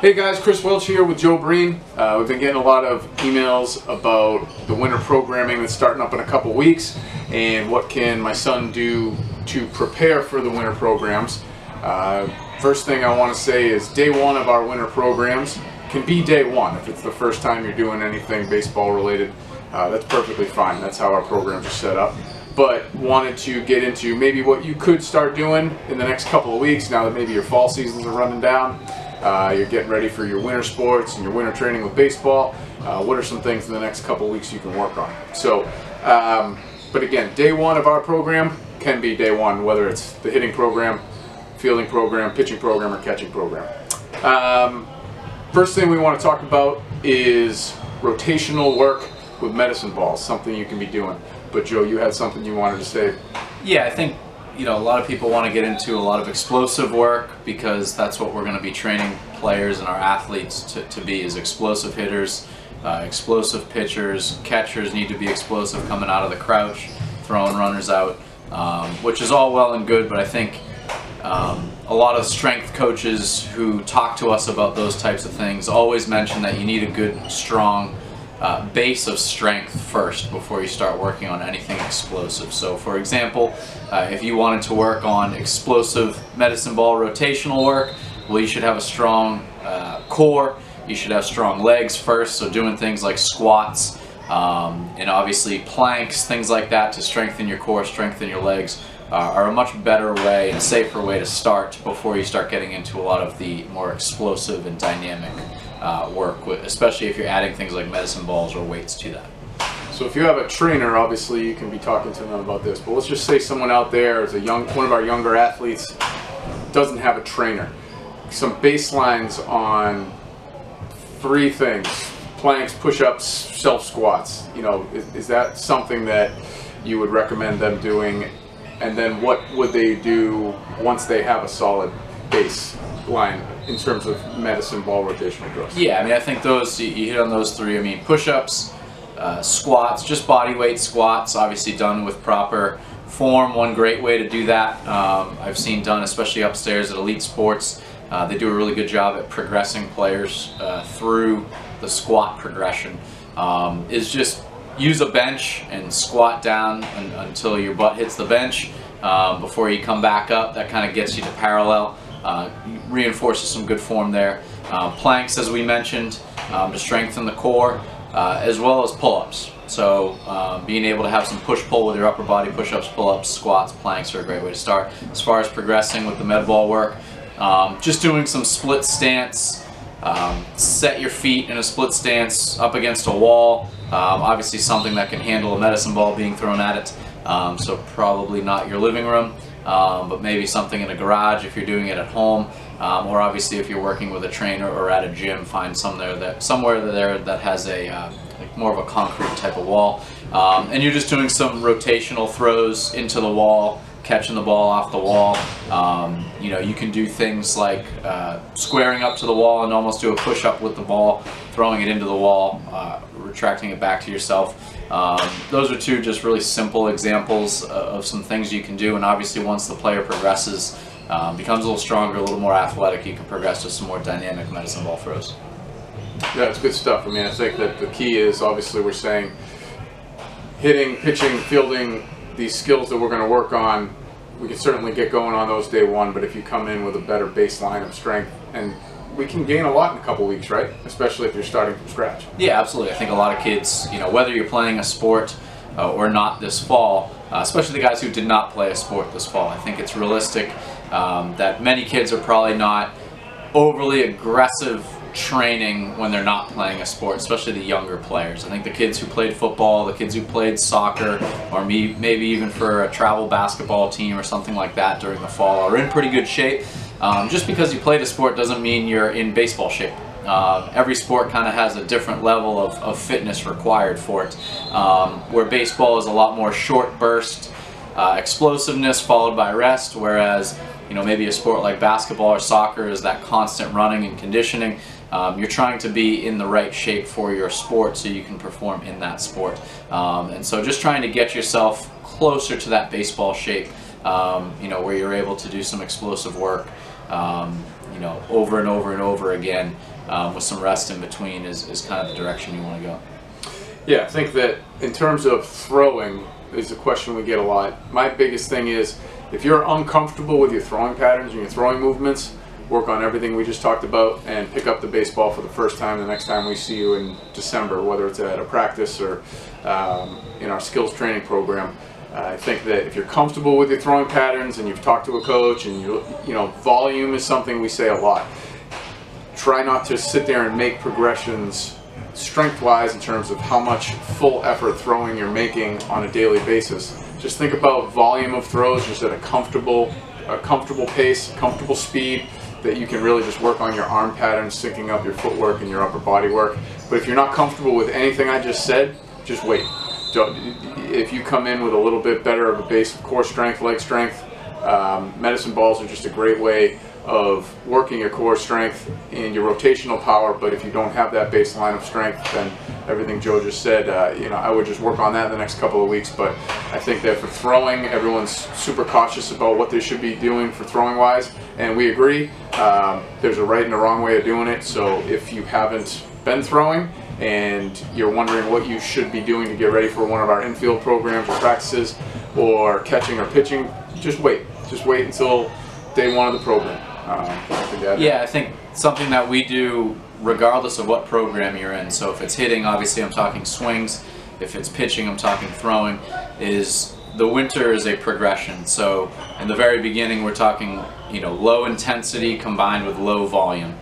Hey guys, Chris Welch here with Joe Breen. We've been getting a lot of emails about the winter programming that's starting up in a couple weeks and what can my son do to prepare for the winter programs. First thing I want to say is day one of our winter programs can be day one. If it's the first time you're doing anything baseball related, that's perfectly fine. That's how our programs are set up. But wanted to get into maybe what you could start doing in the next couple of weeks now that maybe your fall seasons are running down. You're getting ready for your winter sports and your winter training with baseball. What are some things in the next couple of weeks you can work on? So, but again, day one of our program can be day one, whether it's the hitting program, fielding program, pitching program, or catching program. First thing we want to talk about is rotational work with medicine balls, something you can be doing. But Joe, you had something you wanted to say. Yeah, I think a lot of people want to get into a lot of explosive work because that's what we're going to be training players and our athletes to be, is explosive hitters, explosive pitchers. Catchers need to be explosive coming out of the crouch, throwing runners out, which is all well and good, but I think a lot of strength coaches who talk to us about those types of things always mention that you need a good, strong base of strength first before you start working on anything explosive. So for example, if you wanted to work on explosive medicine ball rotational work, well, you should have a strong core, you should have strong legs first, so doing things like squats and obviously planks, things like that to strengthen your core, strengthen your legs are a much better way and safer way to start before you start getting into a lot of the more explosive and dynamic work, especially if you're adding things like medicine balls or weights to that. So if you have a trainer, obviously you can be talking to them about this, but let's just say someone out there is one of our younger athletes doesn't have a trainer. Some baselines on three things: planks, push-ups, self-squats. Is that something that you would recommend them doing? And then what would they do once they have a solid baseline in terms of medicine ball rotational drills? Yeah, I mean, I think those, you hit on those three. I mean, push-ups, squats, just body weight squats, obviously done with proper form. One great way to do that, I've seen done especially upstairs at Elite Sports. They do a really good job at progressing players through the squat progression, is just use a bench and squat down until your butt hits the bench before you come back up. That kind of gets you to parallel, reinforces some good form there. Planks, as we mentioned, to strengthen the core, as well as pull-ups. So being able to have some push-pull with your upper body, push-ups, pull-ups, squats, planks are a great way to start. As far as progressing with the med ball work, just doing some split stance. Set your feet in a split stance up against a wall. Obviously something that can handle a medicine ball being thrown at it, so probably not your living room, but maybe something in a garage if you're doing it at home, or obviously if you're working with a trainer or at a gym, find somewhere there that has a like more of a concrete type of wall, and you're just doing some rotational throws into the wall, catching the ball off the wall. You can do things like squaring up to the wall and almost do a push-up with the ball, throwing it into the wall, retracting it back to yourself. Those are two just really simple examples of some things you can do, and obviously once the player progresses, becomes a little stronger, a little more athletic, you can progress to some more dynamic medicine ball throws. Yeah, it's good stuff. I mean, I think that the key is, obviously we're saying hitting, pitching, fielding, these skills that we're going to work on, we can certainly get going on those day one, but if you come in with a better baseline of strength, and we can gain a lot in a couple weeks, right? Especially if you're starting from scratch. Yeah, absolutely. I think a lot of kids, whether you're playing a sport or not this fall, especially the guys who did not play a sport this fall, I think it's realistic that many kids are probably not overly aggressive training when they're not playing a sport, especially the younger players. I think the kids who played football, the kids who played soccer, or maybe even for a travel basketball team or something like that during the fall are in pretty good shape. Just because you played a sport doesn't mean you're in baseball shape. Every sport kind of has a different level of fitness required for it, where baseball is a lot more short burst explosiveness followed by rest, whereas maybe a sport like basketball or soccer is that constant running and conditioning. You're trying to be in the right shape for your sport so you can perform in that sport. And so just trying to get yourself closer to that baseball shape, where you're able to do some explosive work, over and over and over again with some rest in between is kind of the direction you want to go. Yeah, I think that in terms of throwing is a question we get a lot. My biggest thing is if you're uncomfortable with your throwing patterns and your throwing movements, work on everything we just talked about and pick up the baseball for the first time the next time we see you in December, whether it's at a practice or in our skills training program. I think that if you're comfortable with your throwing patterns and you've talked to a coach and volume is something we say a lot. Try not to sit there and make progressions strength-wise in terms of how much full effort throwing you're making on a daily basis. Just think about volume of throws just at a comfortable pace, comfortable speed, that you can really just work on your arm patterns, syncing up your footwork and your upper body work. But if you're not comfortable with anything I just said, just wait. If you come in with a little bit better of a base of core strength, leg strength, medicine balls are just a great way of working your core strength and your rotational power. But if you don't have that baseline of strength, then everything Joe just said, I would just work on that in the next couple of weeks. But I think that for throwing, everyone's super cautious about what they should be doing for throwing wise, and we agree. There's a right and a wrong way of doing it. So if you haven't been throwing and you're wondering what you should be doing to get ready for one of our infield programs or practices, or catching or pitching, just wait. Just wait until day one of the program. I think something that we do regardless of what program you're in, so if it's hitting, obviously I'm talking swings, if it's pitching, I'm talking throwing, is the winter is a progression. So in the very beginning we're talking low intensity combined with low volume.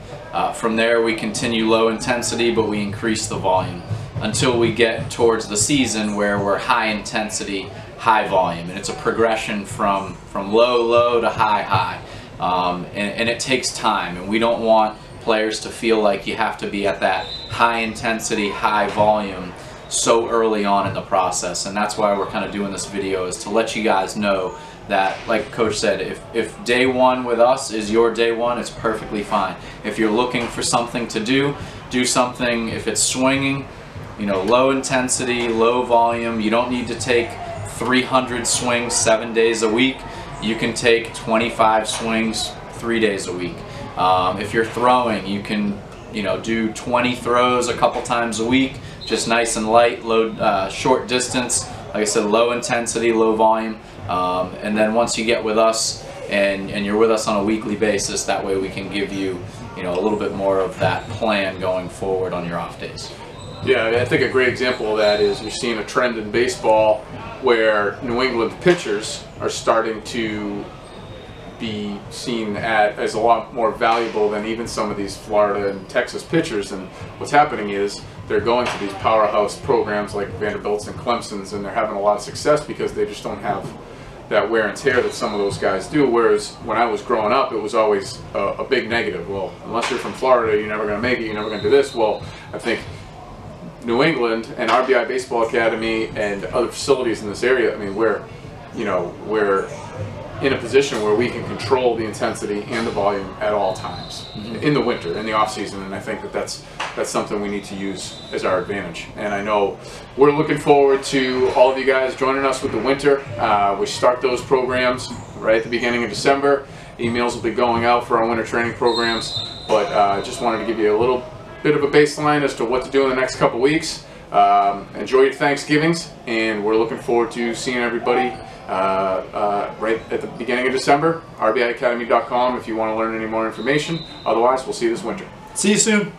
From there we continue low intensity but we increase the volume until we get towards the season where we're high intensity, high volume, and it's a progression from low to high. And it takes time, and we don't want players to feel like you have to be at that high intensity, high volume so early on in the process. And that's why we're kind of doing this video, is to let you guys know that, like Coach said, if day one with us is your day one, it's perfectly fine. If you're looking for something to do something. If it's swinging, low intensity, low volume, you don't need to take 300 swings 7 days a week. You can take 25 swings 3 days a week. If you're throwing, you can do 20 throws a couple times a week, just nice and light, low, short distance. Like I said, low intensity, low volume. And then once you get with us and you're with us on a weekly basis, that way we can give you a little bit more of that plan going forward on your off days. Yeah, I think a great example of that is you're seeing a trend in baseball where New England pitchers are starting to be seen as a lot more valuable than even some of these Florida and Texas pitchers. And what's happening is they're going to these powerhouse programs like Vanderbilt's and Clemson's, and they're having a lot of success because they just don't have that wear and tear that some of those guys do. Whereas when I was growing up, it was always a big negative. Well, unless you're from Florida, you're never going to make it, you're never going to do this. Well, I think New England and RBI Baseball Academy and other facilities in this area, I mean, we're in a position where we can control the intensity and the volume at all times in the winter, in the off season, and I think that that's something we need to use as our advantage. And I know we're looking forward to all of you guys joining us with the winter. We start those programs right at the beginning of December. Emails will be going out for our winter training programs, but just wanted to give you a little bit of a baseline as to what to do in the next couple weeks. Enjoy your Thanksgivings, and we're looking forward to seeing everybody right at the beginning of December. RBIacademy.com if you want to learn any more information. Otherwise, we'll see you this winter. See you soon.